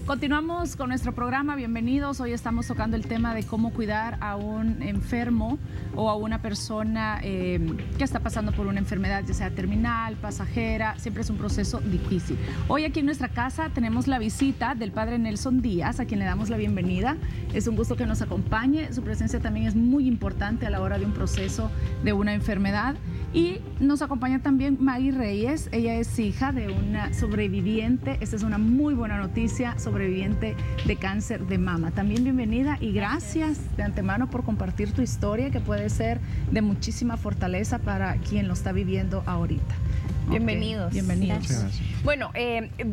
Continuamos con nuestro programa, bienvenidos. Hoy estamos tocando el tema de cómo cuidar a un enfermo o a una persona que está pasando por una enfermedad, ya sea terminal, pasajera, siempre es un proceso difícil. Hoy aquí en nuestra casa tenemos la visita del padre Nelson Díaz, a quien le damos la bienvenida. Es un gusto que nos acompañe, su presencia también es muy importante a la hora de un proceso de una enfermedad. Y nos acompaña también Maggie Reyes, ella es hija de una sobreviviente, esta es una muy buena noticia, sobreviviente de cáncer de mama. También bienvenida y gracias de antemano por compartir tu historia, que puede ser de muchísima fortaleza para quien lo está viviendo ahorita. Bienvenidos. Bienvenidos. Gracias. Bueno,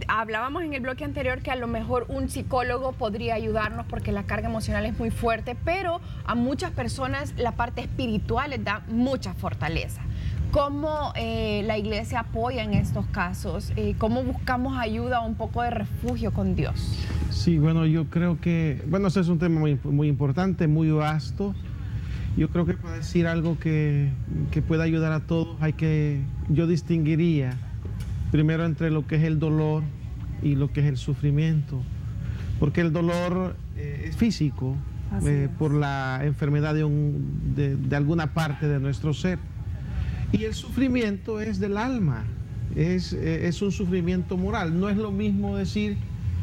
hablábamos en el bloque anterior que a lo mejor un psicólogo podría ayudarnos porque la carga emocional es muy fuerte, pero a muchas personas la parte espiritual les da mucha fortaleza. ¿Cómo la iglesia apoya en estos casos? ¿Cómo buscamos ayuda o un poco de refugio con Dios? Sí, bueno, yo creo que, bueno, ese es un tema muy importante, muy vasto. Yo creo que para decir algo que pueda ayudar a todos, yo distinguiría primero entre lo que es el dolor y lo que es el sufrimiento. Porque el dolor es físico por la enfermedad de alguna parte de nuestro ser. Y el sufrimiento es del alma, es un sufrimiento moral. No es lo mismo decir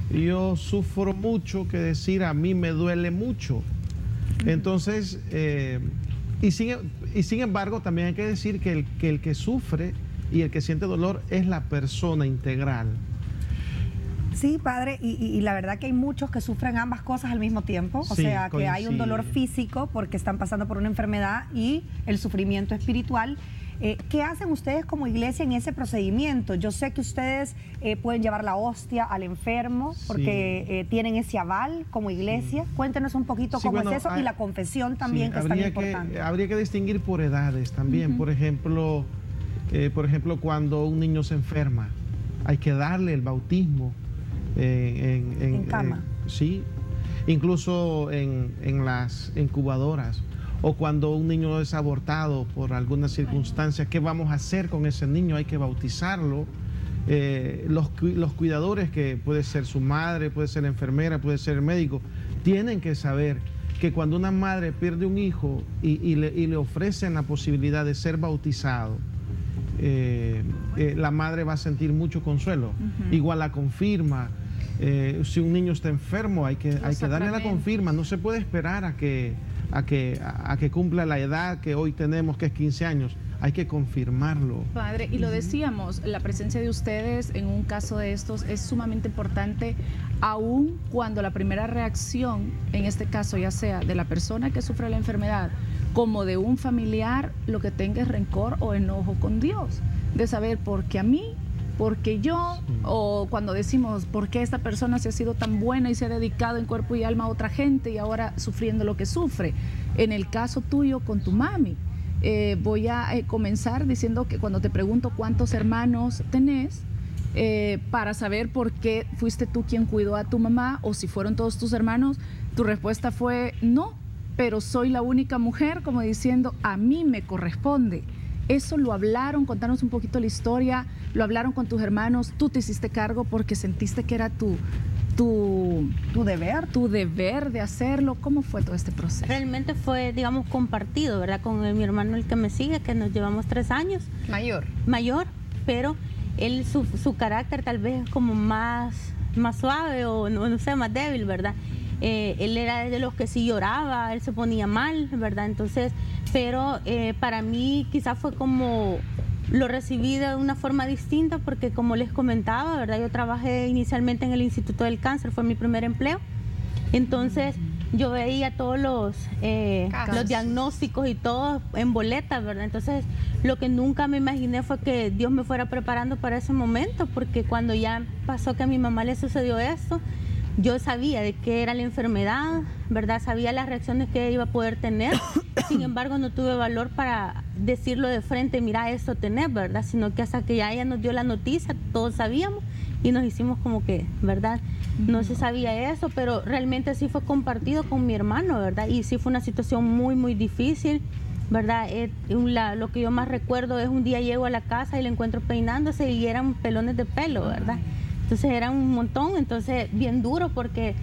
yo sufro mucho que decir a mí me duele mucho. Entonces, y sin embargo, también hay que decir que el que sufre y el que siente dolor es la persona integral. Sí, padre, y la verdad que hay muchos que sufren ambas cosas al mismo tiempo, o sea, que hay un dolor físico porque están pasando por una enfermedad y el sufrimiento espiritual. ¿Qué hacen ustedes como iglesia en ese procedimiento? Yo sé que ustedes pueden llevar la hostia al enfermo porque tienen ese aval como iglesia. Cuéntenos un poquito cómo es eso y la confesión también, que es tan importante. Habría que distinguir por edades también. Por ejemplo, cuando un niño se enferma, hay que darle el bautismo en cama. Sí, incluso en las incubadoras. O cuando un niño es abortado por alguna circunstancia, ¿qué vamos a hacer con ese niño? Hay que bautizarlo. Los cuidadores, que puede ser su madre, puede ser la enfermera, puede ser el médico, tienen que saber que cuando una madre pierde un hijo y le ofrecen la posibilidad de ser bautizado, la madre va a sentir mucho consuelo. Igual la confirma. Si un niño está enfermo, hay que darle la confirma. No se puede esperar a que cumpla la edad que hoy tenemos, que es 15 años. Hay que confirmarlo. Padre, y lo decíamos, la presencia de ustedes en un caso de estos es sumamente importante, aun cuando la primera reacción, en este caso ya sea de la persona que sufre la enfermedad, como de un familiar, lo que tenga es rencor o enojo con Dios, de saber por qué a mí, porque yo, o cuando decimos por qué esta persona se ha sido tan buena y se ha dedicado en cuerpo y alma a otra gente y ahora sufriendo lo que sufre. En el caso tuyo con tu mami, voy a comenzar diciendo que cuando te pregunto cuántos hermanos tenés, para saber por qué fuiste tú quien cuidó a tu mamá o si fueron todos tus hermanos, tu respuesta fue no, pero soy la única mujer, como diciendo a mí me corresponde. ¿Eso lo hablaron? Contanos un poquito la historia. ¿Lo hablaron con tus hermanos? ¿Tú te hiciste cargo porque sentiste que era tu deber de hacerlo? ¿Cómo fue todo este proceso? Realmente fue, digamos, compartido, ¿verdad? Con mi hermano, el que me sigue, que nos llevamos 3 años. Mayor, pero él, su carácter tal vez es como más suave o no sé, más débil, ¿verdad? Él era de los que sí lloraba, él se ponía mal, ¿verdad? Entonces, pero para mí quizás fue como, lo recibí de una forma distinta porque como les comentaba, ¿verdad? Yo trabajé inicialmente en el Instituto del Cáncer, fue mi primer empleo. Entonces, yo veía todos los diagnósticos y todo en boletas, ¿verdad? Entonces, lo que nunca me imaginé fue que Dios me fuera preparando para ese momento, porque cuando ya pasó que a mi mamá le sucedió esto, yo sabía de qué era la enfermedad, ¿verdad? Sabía las reacciones que iba a poder tener. Sin embargo, no tuve valor para decirlo de frente, mira, esto tenés, ¿verdad? Sino que hasta que ya ella nos dio la noticia, todos sabíamos y nos hicimos como que, ¿verdad? No se sabía eso, pero realmente sí fue compartido con mi hermano, ¿verdad? Y sí fue una situación muy, muy difícil, ¿verdad? Lo que yo más recuerdo es un día llego a la casa y le encuentro peinándose y eran pelones de pelo, ¿verdad? Entonces era un montón, entonces bien duro porque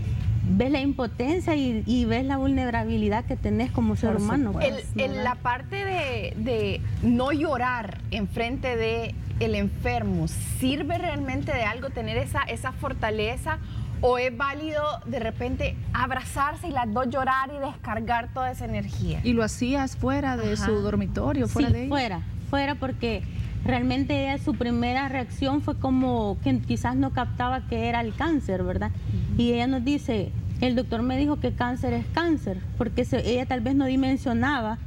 ves la impotencia y ves la vulnerabilidad que tenés como ser humano. La parte de no llorar enfrente de el enfermo, ¿sirve realmente de algo tener esa fortaleza? ¿O es válido de repente abrazarse y las dos llorar y descargar toda esa energía? ¿Y lo hacías fuera de su dormitorio, fuera de ella? fuera porque realmente ella, su primera reacción fue como que quizás no captaba que era el cáncer, ¿verdad? Y ella nos dice, el doctor me dijo que cáncer es cáncer, porque ella tal vez no dimensionaba,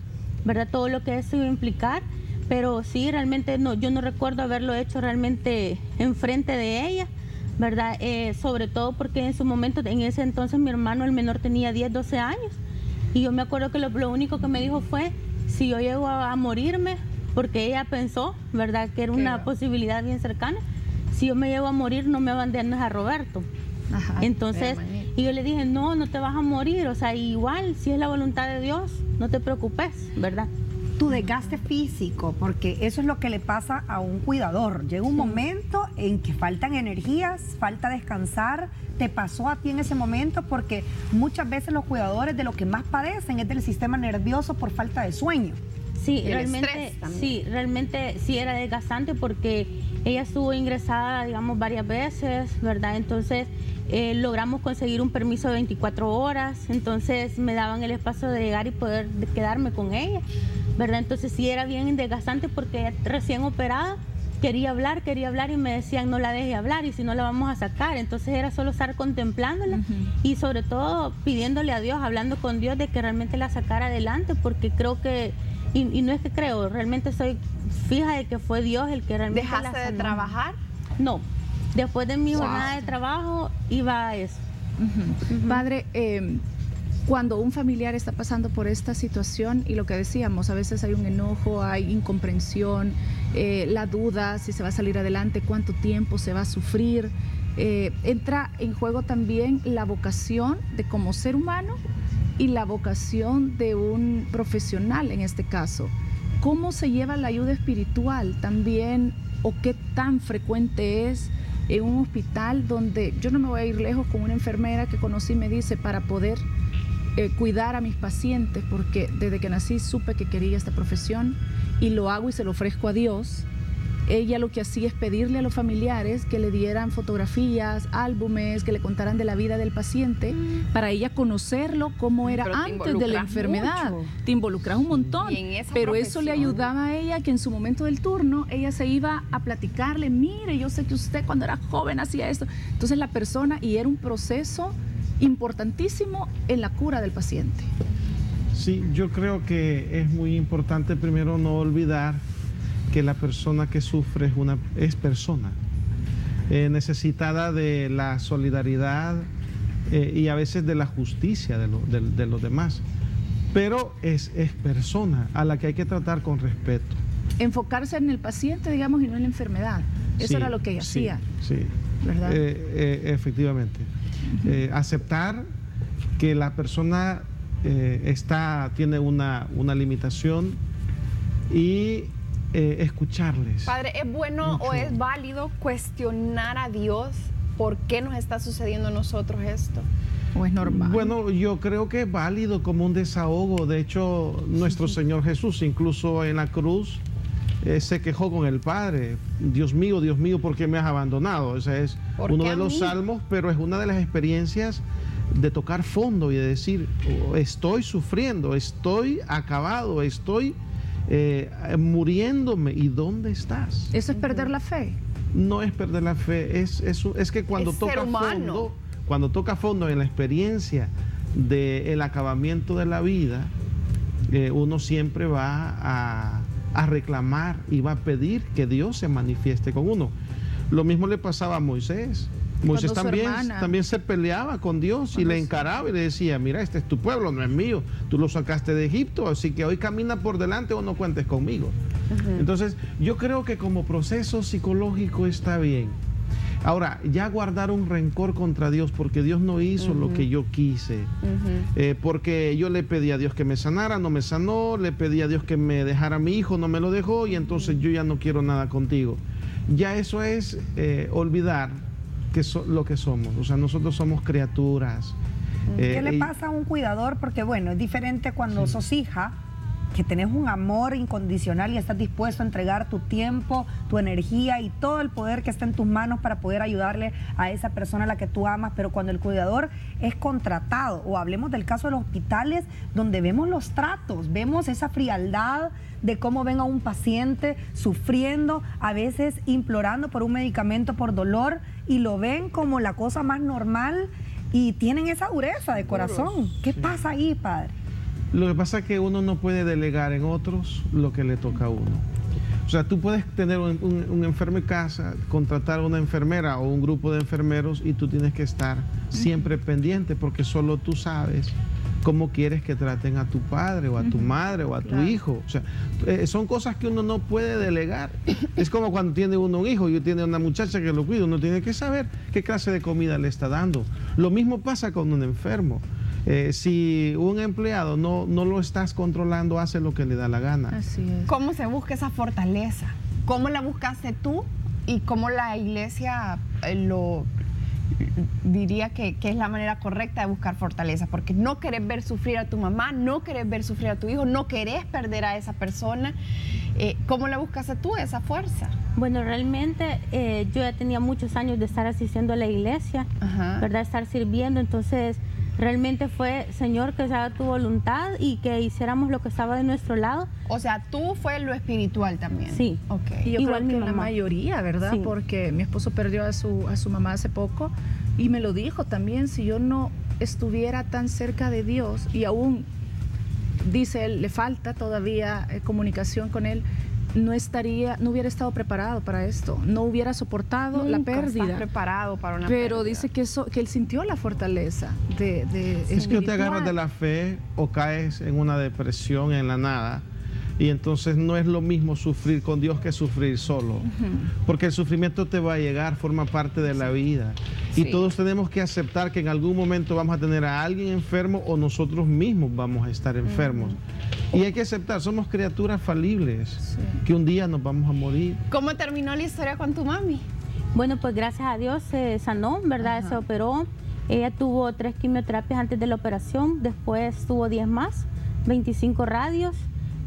¿verdad? Todo lo que eso iba a implicar, pero sí, realmente no, yo no recuerdo haberlo hecho realmente enfrente de ella, ¿verdad? Sobre todo porque en su momento, en ese entonces mi hermano, el menor, tenía 10, 12 años, y yo me acuerdo que lo único que me dijo fue, si yo llego a morirme, porque ella pensó, ¿verdad?, que era una posibilidad bien cercana, si yo me llego a morir, no me abandones a Roberto. Ajá, entonces, y yo le dije, no te vas a morir, o sea, igual, si es la voluntad de Dios, no te preocupes, ¿verdad? Tu desgaste físico, porque eso es lo que le pasa a un cuidador. Llega un momento en que faltan energías, falta descansar. ¿Te pasó a ti en ese momento? Porque muchas veces los cuidadores de lo que más padecen es del sistema nervioso por falta de sueño. Sí, realmente sí era desgastante porque ella estuvo ingresada, digamos, varias veces, ¿verdad? Entonces logramos conseguir un permiso de 24 horas, entonces me daban el espacio de llegar y poder quedarme con ella, ¿verdad? Entonces sí era bien desgastante porque ella recién operada quería hablar y me decían no la deje hablar y si no la vamos a sacar, entonces era solo estar contemplándola y sobre todo pidiéndole a Dios, hablando con Dios de que realmente la sacara adelante, porque creo que y no es que creo, realmente soy fija de que fue Dios el que realmente ¿Dejaste de trabajar? No, después de mi jornada de trabajo iba a eso. Padre, cuando un familiar está pasando por esta situación y lo que decíamos, a veces hay un enojo, hay incomprensión, la duda si se va a salir adelante, cuánto tiempo se va a sufrir, entra en juego también la vocación de como ser humano y la vocación de un profesional en este caso. ¿Cómo se lleva la ayuda espiritual también o qué tan frecuente es en un hospital donde yo no me voy a ir lejos con una enfermera que conocí me dice para poder cuidar a mis pacientes, porque desde que nací supe que quería esta profesión y lo hago y se lo ofrezco a Dios? Ella lo que hacía es pedirle a los familiares que le dieran fotografías, álbumes, que le contaran de la vida del paciente, para ella conocerlo cómo era antes de la enfermedad. Mucho. Te involucras un montón, pero eso le ayudaba a ella, que en su momento del turno, ella se iba a platicarle, mire, yo sé que usted cuando era joven hacía esto. Entonces la persona, y era un proceso importantísimo en la cura del paciente. Sí, yo creo que es muy importante primero no olvidar que la persona que sufre es persona, necesitada de la solidaridad y a veces de la justicia de los demás, pero es persona a la que hay que tratar con respeto. Enfocarse en el paciente, digamos, y no en la enfermedad. Eso era lo que ella hacía. Sí, ¿verdad? Efectivamente. Aceptar que la persona tiene una limitación y escucharles. Padre, ¿es bueno o es válido cuestionar a Dios por qué nos está sucediendo a nosotros esto? ¿O es normal? Bueno, yo creo que es válido como un desahogo. De hecho, nuestro Señor Jesús, incluso en la cruz, se quejó con el Padre. Dios mío, ¿por qué me has abandonado? Ese es uno de los salmos, pero es una de las experiencias de tocar fondo y de decir, estoy sufriendo, estoy acabado, estoy muriéndome, ¿y dónde estás? ¿Eso es perder la fe? No es perder la fe, es que cuando toca fondo en la experiencia del acabamiento de la vida, uno siempre va a reclamar y va a pedir que Dios se manifieste con uno. Lo mismo le pasaba a Moisés. Moisés también se peleaba con Dios y le encaraba y le decía, mira, este es tu pueblo, no es mío, tú lo sacaste de Egipto, así que hoy camina por delante o no cuentes conmigo. Entonces, yo creo que como proceso psicológico está bien. Ahora, ya guardar un rencor contra Dios porque Dios no hizo lo que yo quise, porque yo le pedí a Dios que me sanara, no me sanó, le pedí a Dios que me dejara a mi hijo, no me lo dejó y entonces yo ya no quiero nada contigo. Ya eso es olvidar lo que somos. O sea, nosotros somos criaturas. ¿Qué le pasa a un cuidador? Porque bueno, es diferente cuando sos hija, que tenés un amor incondicional y estás dispuesto a entregar tu tiempo, tu energía y todo el poder que está en tus manos para poder ayudarle a esa persona a la que tú amas. Pero cuando el cuidador es contratado, o hablemos del caso de los hospitales, donde vemos los tratos, vemos esa frialdad de cómo ven a un paciente sufriendo, a veces implorando por un medicamento por dolor, y lo ven como la cosa más normal y tienen esa dureza de corazón. ¿Qué pasa ahí, padre? Lo que pasa es que uno no puede delegar en otros lo que le toca a uno. O sea, tú puedes tener un enfermo en casa, contratar a una enfermera o un grupo de enfermeros, y tú tienes que estar siempre pendiente, porque solo tú sabes cómo quieres que traten a tu padre o a tu madre o a tu hijo. O sea, son cosas que uno no puede delegar. Es como cuando tiene uno un hijo y tiene una muchacha que lo cuida, uno tiene que saber qué clase de comida le está dando. Lo mismo pasa con un enfermo. Si un empleado no lo estás controlando, hace lo que le da la gana. Así es. ¿Cómo se busca esa fortaleza? ¿Cómo la buscaste tú y cómo la iglesia lo diría que es la manera correcta de buscar fortaleza? Porque no querés ver sufrir a tu mamá, no querés ver sufrir a tu hijo, no querés perder a esa persona. ¿Cómo la buscaste tú, esa fuerza? Bueno, realmente yo ya tenía muchos años de estar asistiendo a la iglesia, ¿verdad? Estar sirviendo, entonces realmente fue, Señor, que se haga tu voluntad y que hiciéramos lo que estaba de nuestro lado. O sea, tú fue lo espiritual también. Sí. Okay. Y yo igual creo que mi la mamá. mayoría, ¿verdad? Sí. Porque mi esposo perdió a su mamá hace poco y me lo dijo también, si yo no estuviera tan cerca de Dios, y aún, dice él, le falta todavía comunicación con él, no hubiera estado preparado para esto, no hubiera soportado la pérdida. Estás preparado para una Pero pérdida. dice que él sintió la fortaleza de Es que te espiritual. agarras de la fe o caes en una depresión en la nada. Y entonces no es lo mismo sufrir con Dios que sufrir solo. Porque el sufrimiento te va a llegar, forma parte de la vida. Y todos tenemos que aceptar que en algún momento vamos a tener a alguien enfermo o nosotros mismos vamos a estar enfermos. Y hay que aceptar, somos criaturas falibles, que un día nos vamos a morir. ¿Cómo terminó la historia con tu mami? Bueno, pues gracias a Dios se sanó, ¿verdad? Se operó. Ella tuvo 3 quimioterapias antes de la operación, después tuvo 10 más, 25 radios.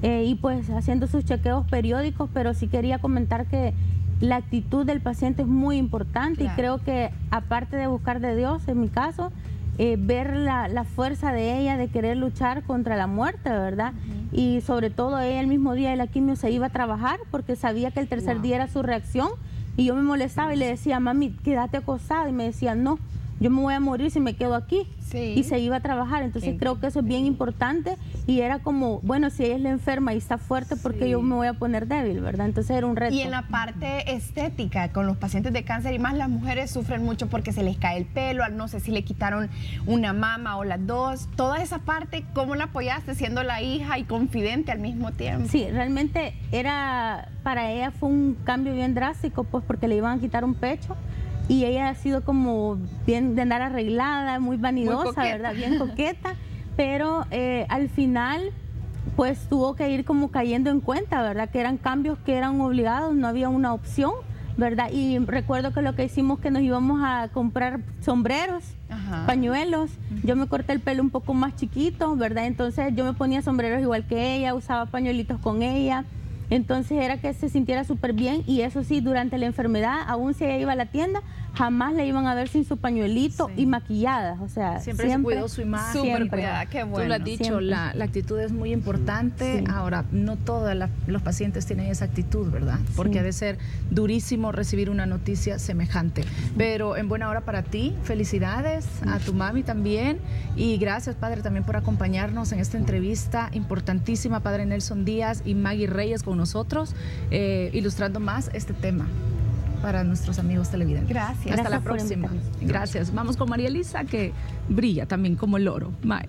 Y pues haciendo sus chequeos periódicos, pero sí quería comentar que la actitud del paciente es muy importante. Y creo que aparte de buscar de Dios, en mi caso, ver la fuerza de ella de querer luchar contra la muerte, ¿verdad? Y sobre todo ella el mismo día de la quimio se iba a trabajar porque sabía que el tercer día era su reacción, y yo me molestaba y le decía, mami, quédate acostada, y me decía, no, yo me voy a morir si me quedo aquí. Y se iba a trabajar. Entonces creo que eso es bien importante, y era como, bueno, si ella es la enferma y está fuerte, porque yo me voy a poner débil, ¿verdad? Entonces era un reto. Y en la parte estética, con los pacientes de cáncer, y más las mujeres sufren mucho porque se les cae el pelo, no sé si le quitaron una mama o las dos, toda esa parte, ¿cómo la apoyaste siendo la hija y confidente al mismo tiempo? Sí, realmente para ella fue un cambio bien drástico, pues porque le iban a quitar un pecho. Y ella ha sido como bien de andar arreglada, muy vanidosa, ¿verdad? Bien coqueta, pero al final pues tuvo que ir como cayendo en cuenta, ¿verdad? Que eran cambios que eran obligados, no había una opción, ¿verdad? Y recuerdo que lo que hicimos que nos íbamos a comprar sombreros, pañuelos. Yo me corté el pelo un poco más chiquito, ¿verdad? Entonces yo me ponía sombreros igual que ella, usaba pañuelitos con ella. Entonces era que se sintiera súper bien, y eso sí, durante la enfermedad, aún si ella iba a la tienda, jamás la iban a ver sin su pañuelito y maquillada, o sea, siempre se cuidó su imagen. Súper cuidada, qué bueno. Tú lo has dicho, la actitud es muy importante. Ahora, no todos los pacientes tienen esa actitud, ¿verdad? Porque ha de ser durísimo recibir una noticia semejante. Pero en buena hora para ti, felicidades a tu mami también, y gracias, padre, también por acompañarnos en esta entrevista importantísima, padre Nelson Díaz y Maggie Reyes con nosotros, ilustrando más este tema para nuestros amigos televidentes. Gracias. Hasta la próxima. Gracias. Vamos con María Elisa, que brilla también como el oro. Bye.